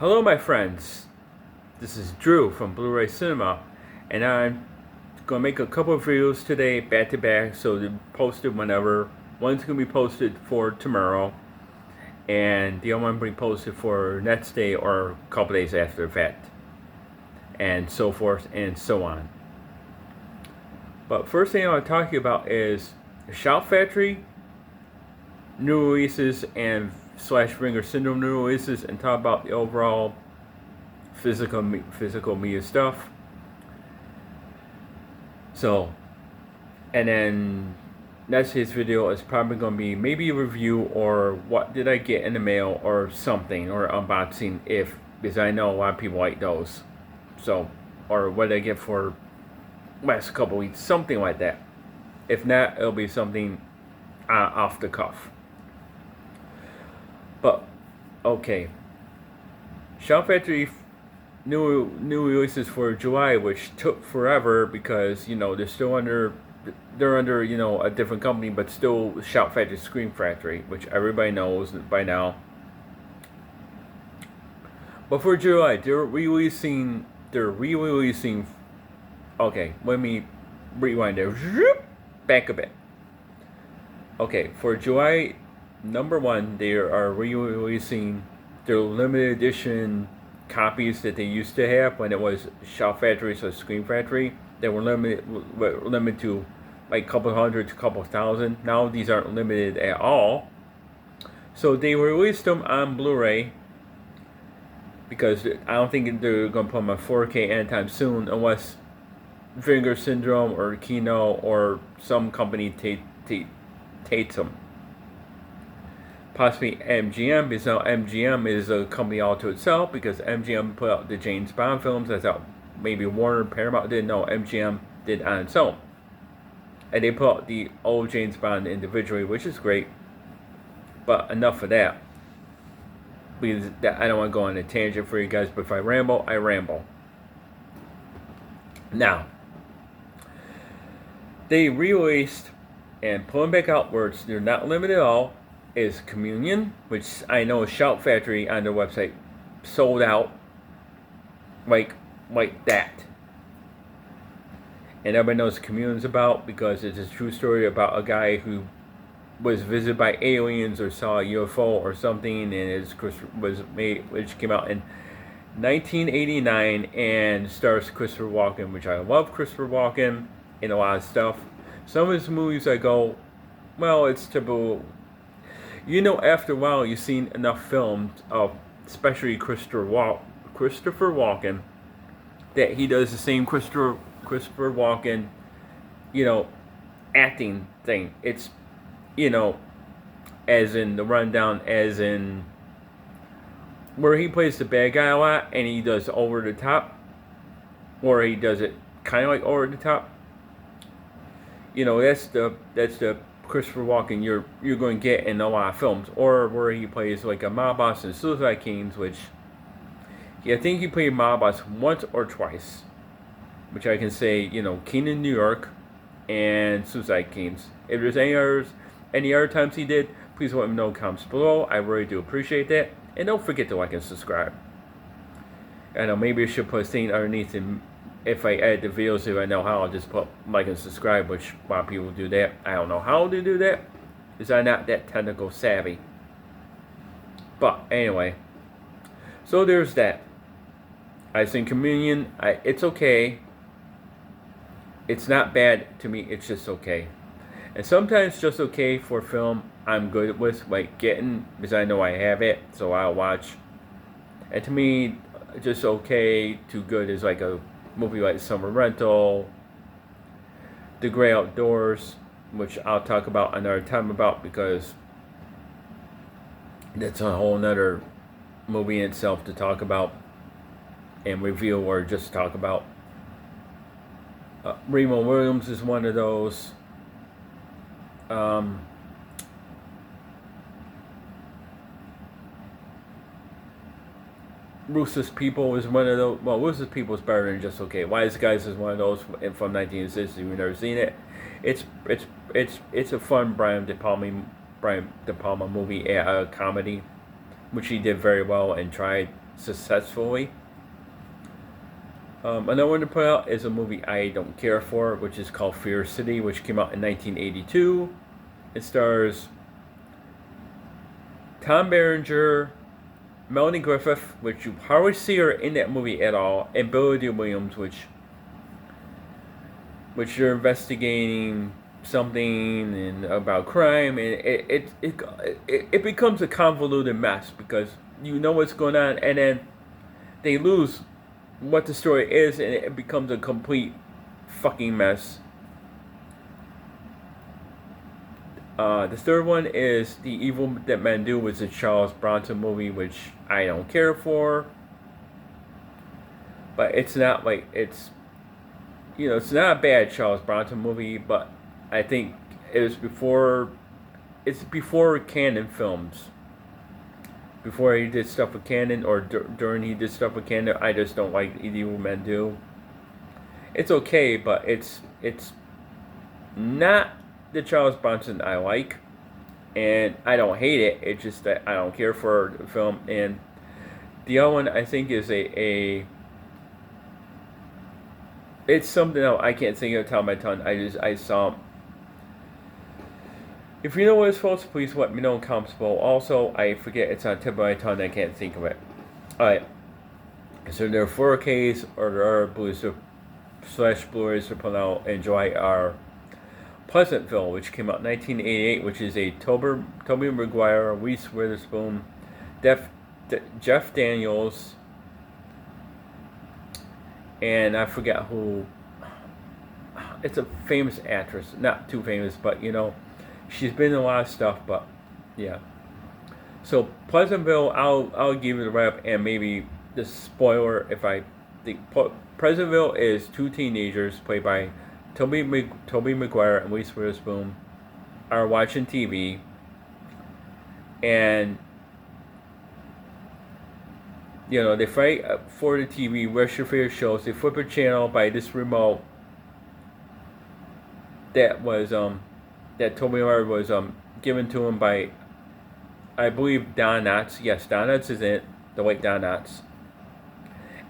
Hello, my friends. This is Drew from Blu-ray Cinema, and I'm gonna make a couple of videos today, back to back, so they're posted whenever. One's gonna be posted for tomorrow, and the other one will be posted for next day or a couple days after that, and so forth and so on. But first thing I want to talk to you about is Shout Factory new releases and slash Vinegar Syndrome new releases, and talk about the overall physical media stuff. So, and then next his video is probably going to be maybe a review or what did I get in the mail or something, or unboxing, if, because I know a lot of people like those. So, or what did I get for last couple weeks, something like that. If not, it'll be something off the cuff. But okay, Shout Factory new releases for July, which took forever because they're under a different company, but still Shout Factory Scream Factory, which everybody knows by now. But for July, they're re-releasing. Okay, let me rewind there. Back a bit. Okay, for July number 1, they are re-releasing their limited edition copies that they used to have when it was Shout Factory, so Scream Factory. They were limited to like a couple hundred to a couple thousand. Now these aren't limited at all. So they released them on Blu-ray because I don't think they're going to put them on 4K anytime soon, unless Vinegar Syndrome or Kino or some company takes them. Possibly MGM, because now MGM is a company all to itself, because MGM put out the James Bond films. I thought maybe Warner Paramount didn't know. MGM did on its own. And they put out the old James Bond individually, which is great. But enough of that. Because I don't want to go on a tangent for you guys, but if I ramble, I ramble. Now, they re-released and pulling back outwards, they're not limited at all, is Communion, which I know Shout Factory on their website sold out like that. And everybody knows Communion's about, because it's a true story about a guy who was visited by aliens or saw a UFO or something, and it was made, which came out in 1989 and stars Christopher Walken, which I love Christopher Walken in a lot of stuff. Some of his movies I go, well, it's typical. After a while, you've seen enough films of, especially Christopher Walken, that he does the same Christopher Walken, acting thing. It's, as in The Rundown, as in where he plays the bad guy a lot, and he does over the top, or he does it kind of like over the top. That's the Christopher Walken you're going to get in a lot of films, or where he plays like a mob boss in Suicide Kings, which I think he played mob boss once or twice, which I can say, Keenan, New York, and Suicide Kings. If there's any other times he did, please let me know in the comments below. I really do appreciate that, and don't forget to like and subscribe. I know maybe I should put a thing underneath him. If I edit the videos, if I know how, I'll just put like and subscribe, which a lot of people do that. I don't know how to do that, because I'm not that technical savvy. But anyway, so there's that. I think Communion, it's okay. It's not bad to me, it's just okay. And sometimes just okay for film I'm good with, like getting, because I know I have it, so I'll watch. And to me, just okay to good is like a movie like Summer Rental, The Great Outdoors, which I'll talk about another time because that's a whole nother movie in itself to talk about and review, or just talk about. Remo Williams is one of those. Ruthless People is one of those. Well, Ruthless People is better than just okay. Wise Guys is one of those from 1960. We've never seen it. It's a fun Brian De Palma movie, a comedy, which he did very well and tried successfully. Another one to put out is a movie I don't care for, which is called Fear City, which came out in 1982. It stars Tom Berenger, Melanie Griffith, which you hardly see her in that movie at all, and Billy Dee Williams, which they're investigating something and about crime, and it becomes a convoluted mess because you know what's going on, and then they lose what the story is, and it becomes a complete fucking mess. The third one is The Evil That Men Do, which is a Charles Bronson movie, which I don't care for. But it's not like it's not a bad Charles Bronson movie, but I think it's before Cannon films. Before he did stuff with Cannon, or during he did stuff with Cannon, I just don't like The Evil Men Do. It's okay, but it's not the Charles Bronson I like, and I don't hate it. It's just that I don't care for the film. And the other one I think is it's something else I can't think of the top of my tongue. I saw. If you know what it's called, please let me know in comments below. Also, I forget it's on the tip of my tongue. I can't think of it. Alright. So there are 4Ks or there are Blu-rays to put out in July are Pleasantville, which came out in 1988, which is a Tobey Maguire, Reese Witherspoon, Jeff Daniels, and I forget who. It's a famous actress, not too famous, but she's been in a lot of stuff. But yeah. So Pleasantville, I'll give it a wrap and maybe the spoiler if I think. Pleasantville is two teenagers played by Tobey Maguire and Reese Witherspoon are watching TV, and they fight for the TV. Where's your favorite shows? They flip a channel by this remote that was that Tobey Maguire was given to him by, I believe, Don Knotts. Yes, Don Knotts is it, the late Don Knotts.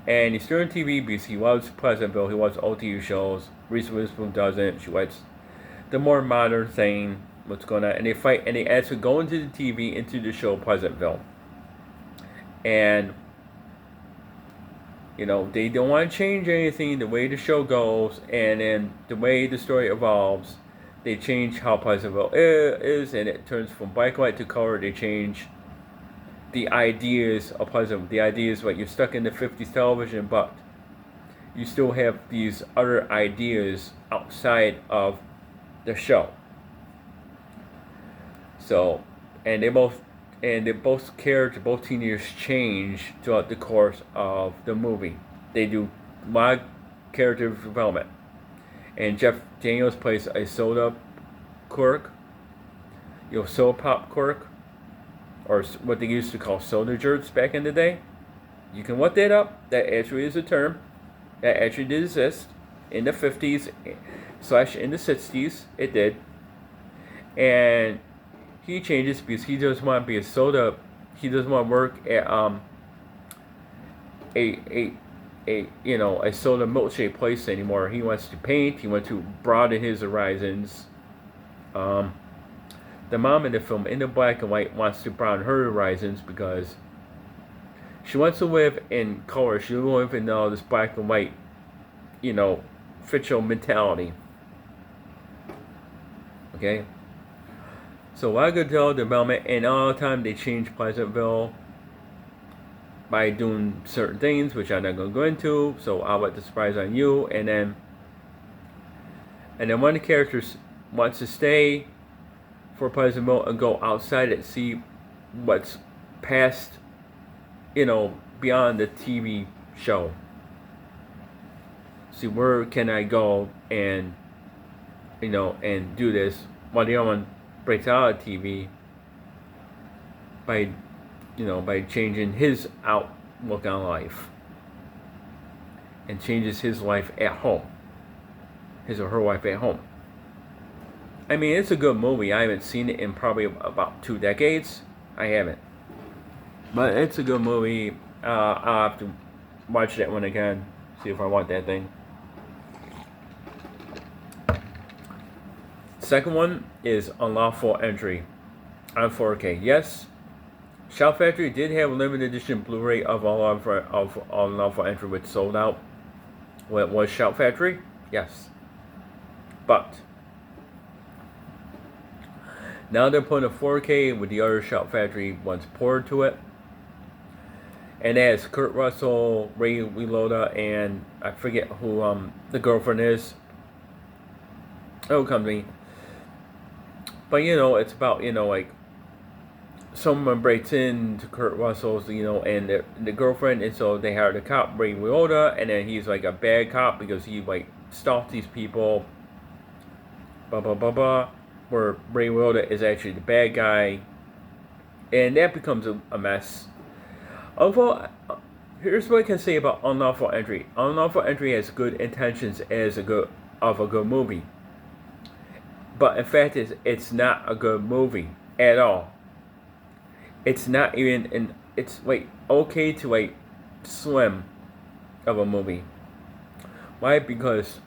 And he's doing TV because he loves Pleasantville. He loves old TV shows. Reese Witherspoon doesn't. She likes the more modern thing, what's going on. And they fight, and they actually go into the TV, into the show Pleasantville. And, they don't want to change anything, the way the show goes, and then the way the story evolves. They change how Pleasantville is, and it turns from black and white to color. They change the ideas of Pleasantville. The ideas, like, you're stuck in the 50s television, but you still have these other ideas outside of the show. So, and both characters, both teenagers change throughout the course of the movie. They do a lot of character development. And Jeff Daniels plays a soda clerk, soda pop clerk, or what they used to call soda jerks back in the day. You can look that up. That actually is a term that actually did exist in the 50s / in the 60s. It did. And he changes because he doesn't want to be a soda. He doesn't want to work at a soda milkshake place anymore. He wants to paint. He wants to broaden his horizons. The mom in the film, in the black and white, wants to broaden her horizons because she wants to live in color. She doesn't live in this black and white, fictional mentality. Okay? So a lot of good development, and all the time they change Pleasantville by doing certain things, which I'm not going to go into, so I'll let the surprise on you. And then one of the characters wants to stay for Pleasantville and go outside and see what's past, beyond the TV show. See, where can I go and, and do this? While the other one breaks out of TV by changing his outlook on life and changes his life at home, his or her life at home. I mean, it's a good movie. I haven't seen it in probably about 2 decades. I haven't. But it's a good movie. I'll have to watch that one again. See if I want that thing. Second one is Unlawful Entry on 4K. Yes, Shout Factory did have a limited edition Blu-ray of Unlawful Entry, which sold out. What was Shout Factory? Yes, but now they're putting a 4K with the other Shout Factory ones poured to it. And it has Kurt Russell, Ray Liotta, and I forget who the girlfriend is. It'll come to me. But it's about like someone breaks into Kurt Russell's and the girlfriend, and so they hire the cop Ray Liotta, and then he's like a bad cop because he like stalked these people. Blah blah blah blah. Where Ray Liotta is actually the bad guy, and that becomes a mess. Although, here's what I can say about Unlawful Entry. Unlawful Entry has good intentions as a good movie, but in fact, it's not a good movie at all. It's not even it's like okay to like slim of a movie. Why? Because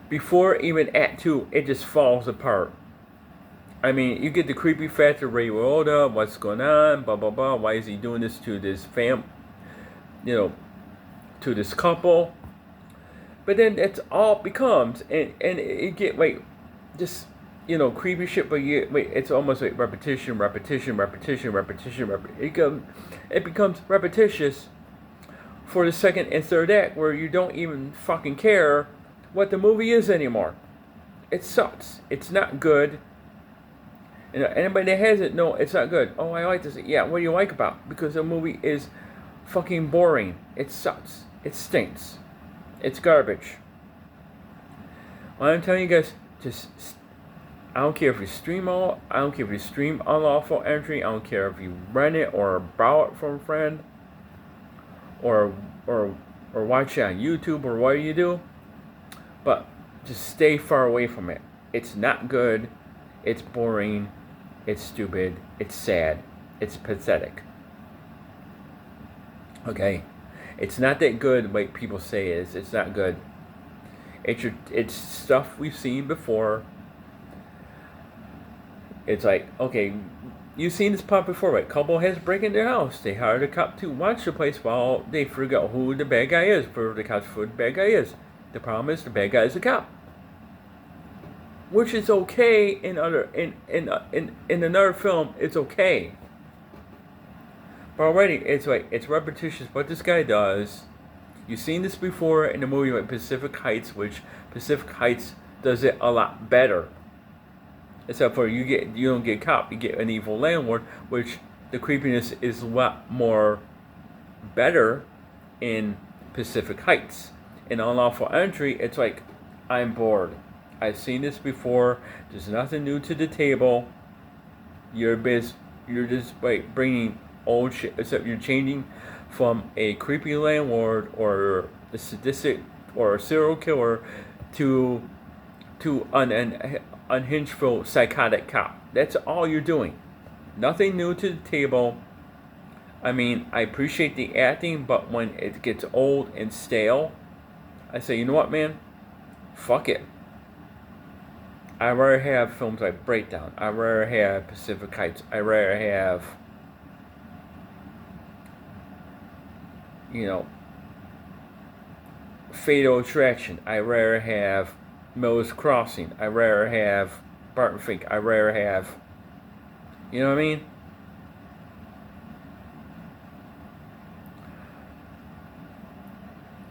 before even Act 2, it just falls apart. I mean, you get the creepy factor, Ray Liotta, what's going on, blah, blah, blah. Why is he doing this to this to this couple? But then it's all becomes, and it get, just, creepy shit, but it's almost like repetition. It becomes repetitious for the second and third act, where you don't even fucking care what the movie is anymore. It sucks. It's not good. Anybody that has it, no, it's not good. Oh, I like this. Yeah, what do you like about it? Because the movie is fucking boring. It sucks. It stinks. It's garbage. Well, I'm telling you guys, I don't care if you stream I don't care if you stream Unlawful Entry. I don't care if you rent it or borrow it from a friend, or watch it on YouTube or what you do. But just stay far away from it. It's not good. It's boring. It's stupid. It's sad. It's pathetic. Okay? It's not that good like people say it is. It's not good. It's stuff we've seen before. It's like, okay, you've seen this pop before, right? Couple has breaking their house. They hired a cop to watch the place while they figure out who the bad guy is. For the cops, who the bad guy is. The problem is the bad guy is the cop. Which is okay in another film. It's okay, but already it's repetitious what this guy does. You've seen this before in the movie like Pacific Heights, which Pacific Heights does it a lot better. Except for you don't get cop, you get an evil landlord, which the creepiness is a lot more better in Pacific Heights. In Unlawful Entry, it's like, I'm bored. I've seen this before. There's nothing new to the table. You're just bringing old shit, except you're changing from a creepy landlord or a sadistic or a serial killer to an unhinged psychotic cop. That's all you're doing. Nothing new to the table. I mean, I appreciate the acting, but when it gets old and stale, I say, you know what, man? Fuck it. I'd rather have films like Breakdown. I'd rather have Pacific Heights. I'd rather have, Fatal Attraction. I'd rather have Miller's Crossing. I'd rather have Barton Fink. I'd rather have, you know what I mean?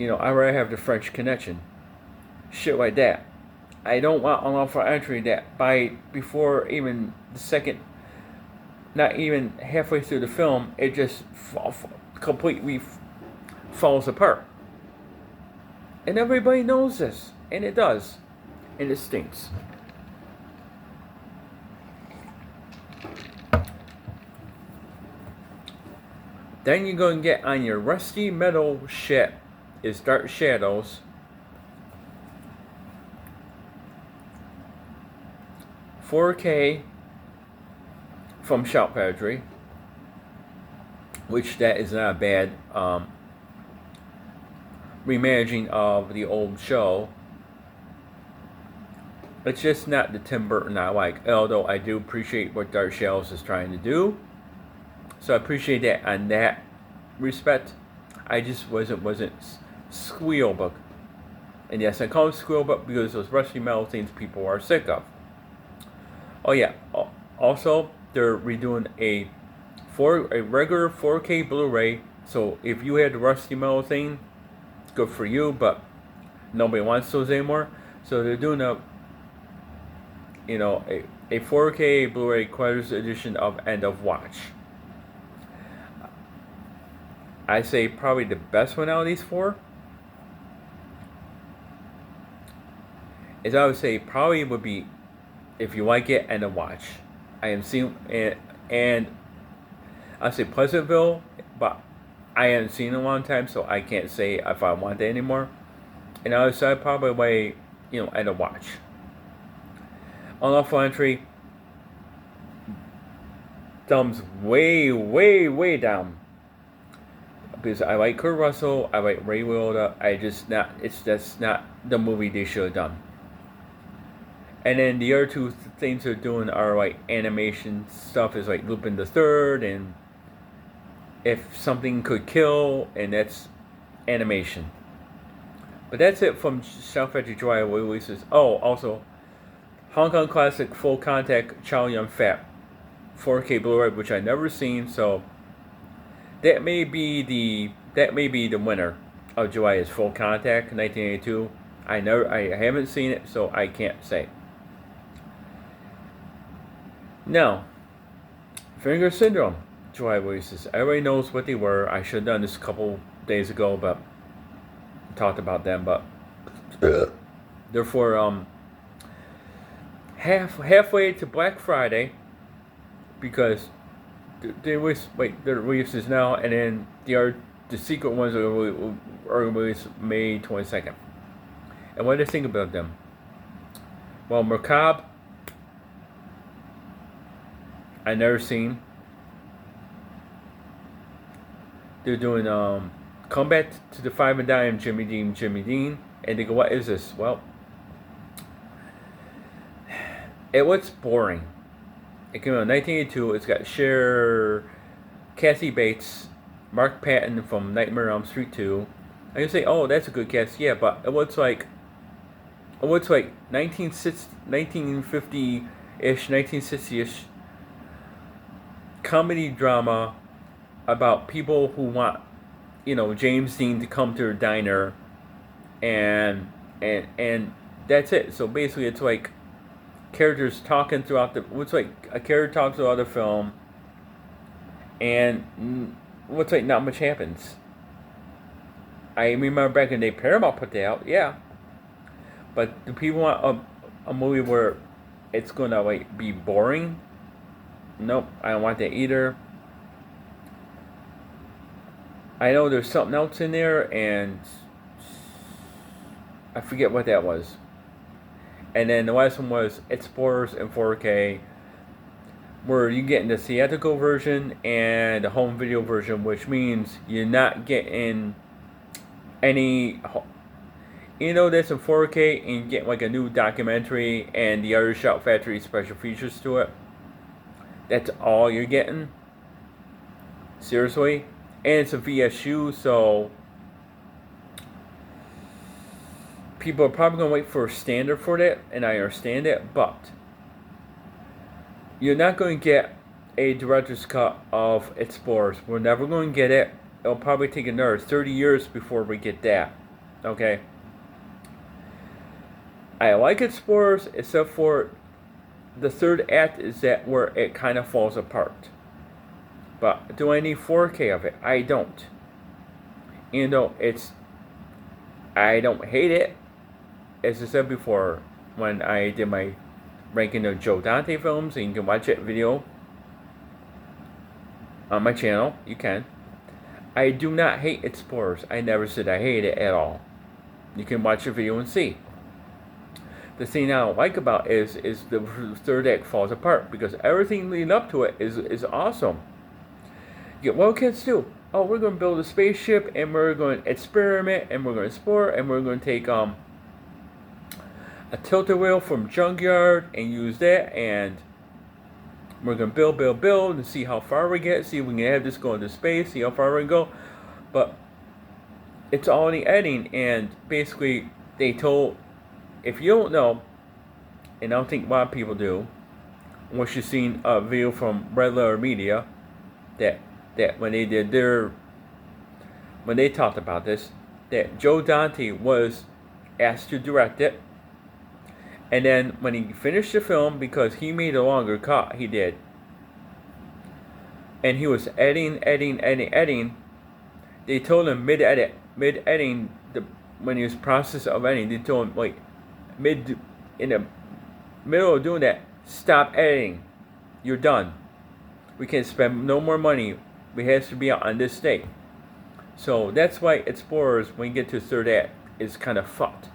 I'd rather have The French Connection. Shit like that. I don't want Unlawful Entry that before even the second, not even halfway through the film, it just completely falls apart. And everybody knows this. And it does. And it stinks. Then you're going to get on your rusty metal shit is Dark Shadows. 4K from Shout Factory. which that is not a bad reimagining of the old show. It's just not the Tim Burton I like, although I do appreciate what Dark Shells is trying to do. So I appreciate that on that respect. I just wasn't squeal book. And yes, I call it squeal book because those rusty metal things people are sick of. Oh yeah. Also, they're redoing a regular 4K Blu-ray. So if you had the rusty metal thing, it's good for you. But nobody wants those anymore. So they're doing a 4K Blu-ray collector's edition of End of Watch. I say probably the best one out of these four is, I would say, probably would be, if you like it, End of Watch. I am seeing and I say Pleasantville, but I haven't seen it in a long time, so I can't say if I want it anymore. And I would say probably way End of Watch. Unlawful Entry, thumbs way, way, way down. Because I like Kurt Russell, I like Ray Liotta. That's not the movie they should have done. And then the other two things they're doing are like animation stuff, is like Lupin the Third and If Something Could Kill, and that's animation. But that's it from South Factory July releases. Oh, also, Hong Kong classic Full Contact Chow Yun Fat 4K Blu-ray, which I never seen, so that may be the winner of July, is Full Contact 1982. I haven't seen it, so I can't say. Now, Vinegar Syndrome July releases. Everybody knows what they were. I should have done this a couple days ago, but talked about them. But therefore, halfway to Black Friday, because they're releases now, and then the secret ones are released May 22nd. And what do you think about them? Well, Macabre, I never seen. They're doing Combat to the Five and Dime, Jimmy Dean, and they go, what is this? Well, it was boring. It came out in 1982. It's got Kathy Bates, Mark Patton from Nightmare on Elm Street 2. I can say, oh, that's a good cast. Yeah, but it looks like 1950-ish, 1960-ish comedy drama about people who want, James Dean to come to their diner, and that's it. So basically, it's like characters talking throughout what's like a character talks throughout the film, and what's like not much happens. I remember back in the day, Paramount put that out, yeah. But do people want a movie where it's gonna like be boring? Nope, I don't want that either. I know there's something else in there, and I forget what that was. And then the last one was Explorers in 4K, where you get the theatrical version and the home video version, which means you're not getting any, that's in 4K, and you get like a new documentary and the other Shout Factory special features to it. That's all you're getting. Seriously. And it's a VSU, so people are probably going to wait for a standard for that, and I understand it, but you're not going to get a director's cut of Explorers. We're never going to get it. It'll probably take another 30 years before we get that. Okay? I like Explorers, except for the third act is that where it kind of falls apart. But do I need 4K of it? I don't. I don't hate it. As I said before, when I did my ranking of Joe Dante films, and you can watch that video on my channel, you can. I do not hate Explorers. I never said I hate it at all. You can watch the video and see. The thing I don't like about it is the third act falls apart, because everything leading up to it is awesome. Yeah, what kids do? Oh, we're going to build a spaceship and we're going to experiment and we're going to explore and we're going to take a tilted wheel from junkyard and use that, and we're going to build and see how far we get, see if we can have this go into space, see how far we can go. But it's all in the editing, and basically they told, if you don't know, and I don't think a lot of people do, once you've seen a video from Red Letter Media, that when they did when they talked about this, that Joe Dante was asked to direct it, and then when he finished the film, because he made a longer cut, he did, and he was editing, they told him mid-editing, when he was process of editing, they told him, like, in the middle of doing that, stop editing. You're done. We can't spend no more money. We have to be out on this date. So that's why Explorers, when you get to the third act, is kind of fucked.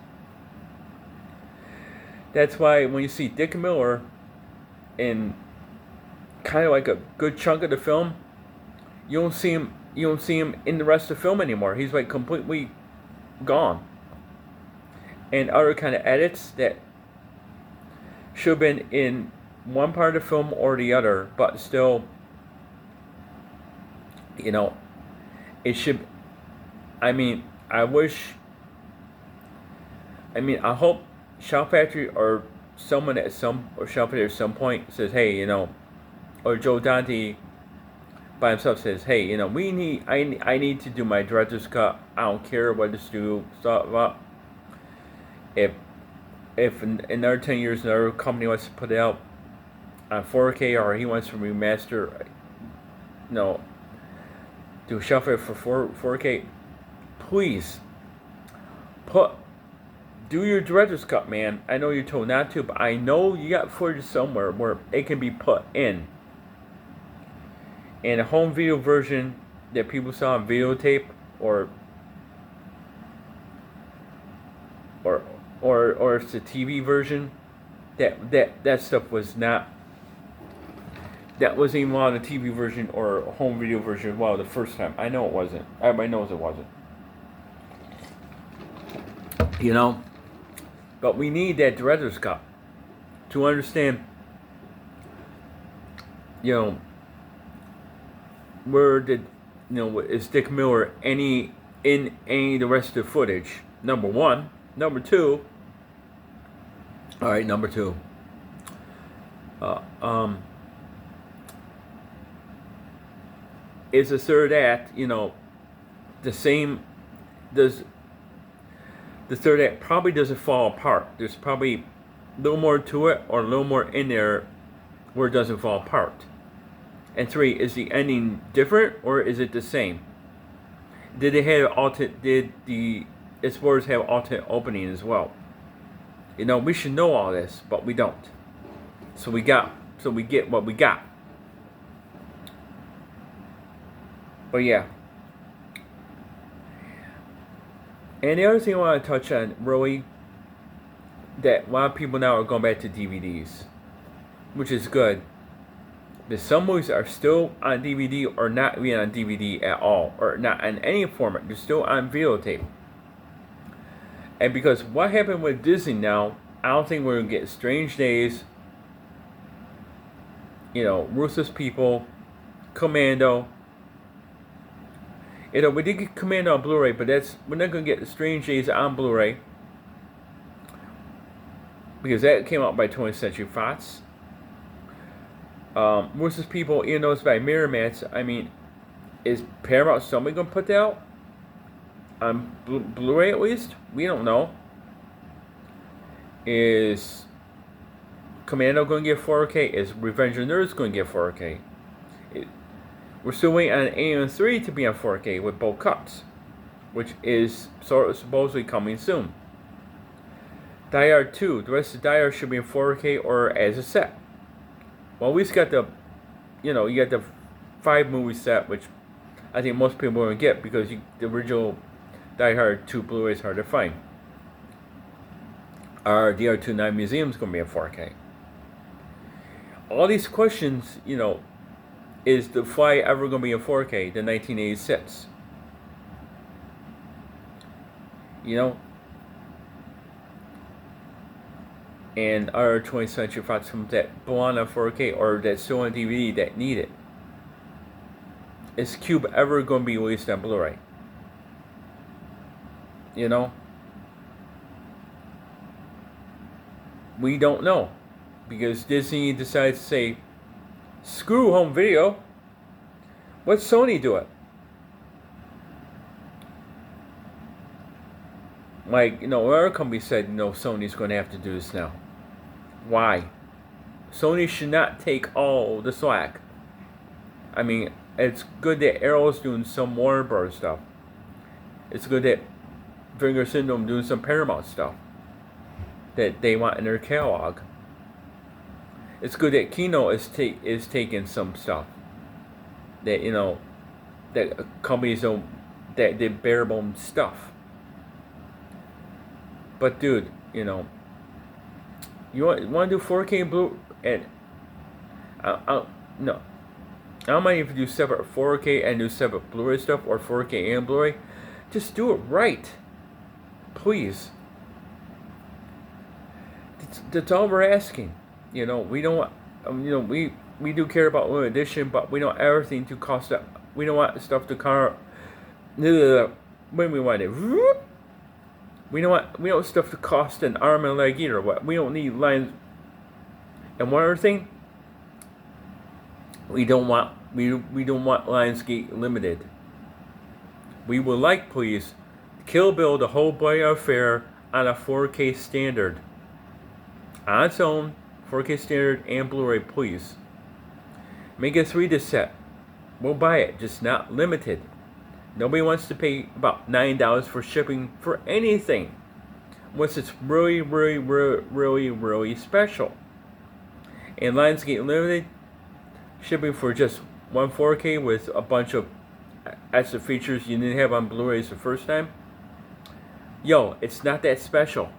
That's why when you see Dick Miller in kind of like a good chunk of the film, you don't see him in the rest of the film anymore. He's like completely gone. And other kind of edits that should have been in one part of the film or the other, but still, it should. I hope Shout Factory or someone at Shout Factory at some point says, hey, or Joe Dante by himself says, hey, I need to do my director's cut. I don't care what the studio thought about. If in another 10 years another company wants to put it out on 4K, or he wants to remaster, do Shout Factory for 4K, please do your director's cut, man. I know you're told not to, but I know you got footage somewhere where it can be put in. And a home video version that people saw on videotape, or it's the TV version, that stuff was not. That wasn't even on the TV version or a home video version. Wow, the first time. I know it wasn't. Everybody knows it wasn't. But we need that director's cut to understand, where did, is Dick Miller in any of the rest of the footage? Number one. Number two. All right, number two. Is the third act, the same? The third act probably doesn't fall apart. There's probably a little more to it, or a little more in there where it doesn't fall apart. And three, is the ending different or is it the same? Did the Explorers have alternate opening as well? We should know all this, but we don't. So we get what we got. But yeah. And the other thing I want to touch on, really, that a lot of people now are going back to DVDs, which is good. But some movies are still on DVD or not even on DVD at all, or not in any format. They're still on videotape. And because what happened with Disney now, I don't think we're going to get Strange Days, Ruthless People, Commando. We did get Commando on Blu-ray, but we're not going to get Strange Days on Blu-ray, because that came out by 20th Century Fox. Ruthless People, even though it's by Miramax, is Paramount somebody going to put that out on Blu-ray at least? We don't know. Is Commando going to get 4K? Is Revenge of the Nerds going to get 4K? We're still waiting on Alien 3 to be on 4K with both cuts, which is supposedly coming soon. Die Hard 2, the rest of Die Hard should be in 4K or as a set. Well, we just got you got the 5 movie set, which I think most people won't get because the original Die Hard 2 Blu-ray is hard to find. Our DR2 Night Museum is going to be in 4K. All these questions, is the flight ever going to be in 4K? The 1986. You know? And other 20th Century Fox films that belong on 4K or that still on DVD that need it. Is Cube ever going to be released on Blu-ray? You know? We don't know. Because Disney decides to say, screw home video. Let Sony do it. Like, our company said, Sony's going to have to do this now. Why? Sony should not take all the slack. I mean, it's good that Arrow's doing some Warner Bros. Stuff. It's good that Vinegar Syndrome doing some Paramount stuff that they want in their catalog. It's good that Kino is taking some stuff that that companies don't, that did bare bones stuff. But dude, you want to do 4K Blue and no. I don't mind if you do separate 4K and do separate Blu-ray stuff or 4K and Blu-ray. Just do it right, please. That's all we're asking. We don't want, we do care about limited edition, but we don't want everything to cost up. We don't want stuff to cost. When we want it, we don't want stuff to cost an arm and a leg either. What we don't need lines. And one other thing, we don't want Lionsgate Limited. We would like, please, Kill Bill, the whole Bloody Affair on a 4K standard. On its own, 4K standard and Blu-ray, please. Make a 3-disc set. We'll buy it, just not limited. Nobody wants to pay about $9 for shipping for anything, unless it's really, really, really, really, really special. And Lionsgate Limited, shipping for just one 4K with a bunch of extra features you didn't have on Blu-rays the first time. Yo, it's not that special.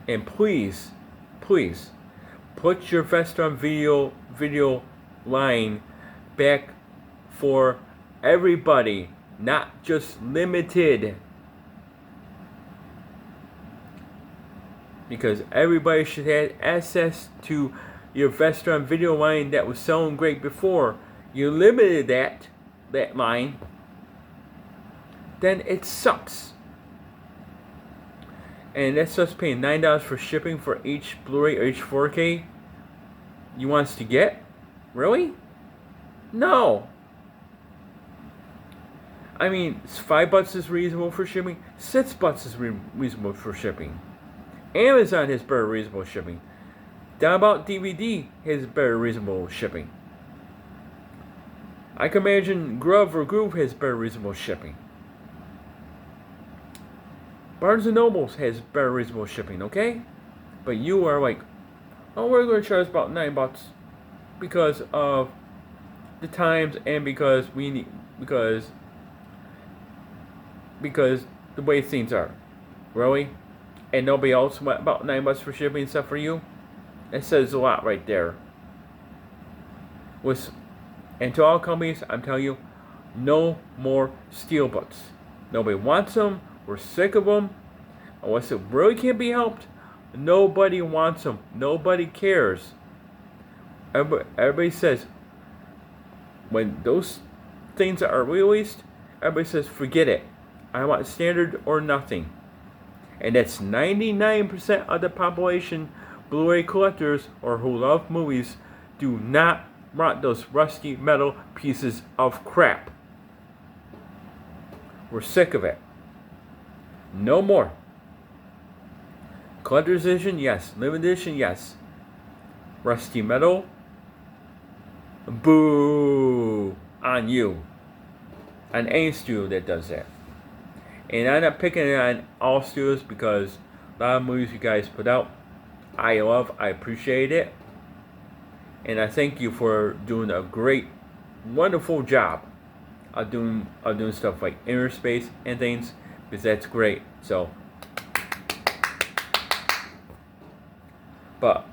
And please, please, put your Vestron video line back for everybody, not just limited. Because everybody should have access to your Vestron video line that was selling great before. You limited that line, then it sucks. And that's us paying $9 for shipping for each Blu-ray or each 4K you want us to get? Really? No. I mean, $5 is reasonable for shipping. $6 is reasonable for shipping. Amazon has better reasonable shipping. Down About DVD has better reasonable shipping. I can imagine Grove or Groove has better reasonable shipping. Barnes & Nobles has better reasonable shipping, okay? But you are like, oh, we're going to charge about $9 because of the times and because we need, because the way things are. Really? And nobody else went about $9 for shipping except for you? It says a lot right there. And to all companies, I'm telling you, no more steelbooks. Nobody wants them. We're sick of them. Unless it really can't be helped, nobody wants them. Nobody cares. Everybody says, when those things are released, everybody says, forget it. I want standard or nothing. And that's 99% of the population, Blu-ray collectors or who love movies, do not want those rusty metal pieces of crap. We're sick of it. No more. Collector's edition, yes. Limited edition, yes. Rusty metal, boo on you. On any studio that does that. And I'm not picking it on all studios because a lot of movies you guys put out, I love, I appreciate it. And I thank you for doing a great, wonderful job of doing stuff like Inner Space and things, because that's great. So, but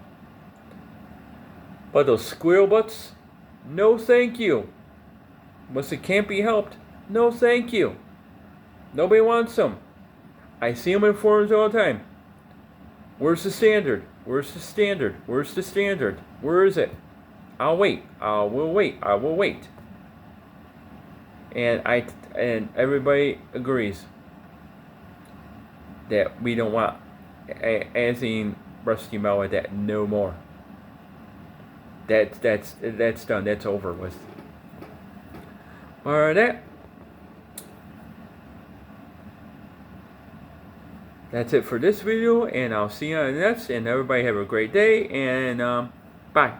those squirrel butts, No thank you. Unless it can't be helped, no thank you. Nobody wants them. I see them in forums all the time. Where's the standard? Where's the standard? Where's the standard? Where is it? I'll wait. I will wait. I will wait. And everybody agrees that we don't want anything rusty metal like that no more. That's done. That's over with. Alright, that's it for this video, and I'll see you on the next. And everybody have a great day, and bye.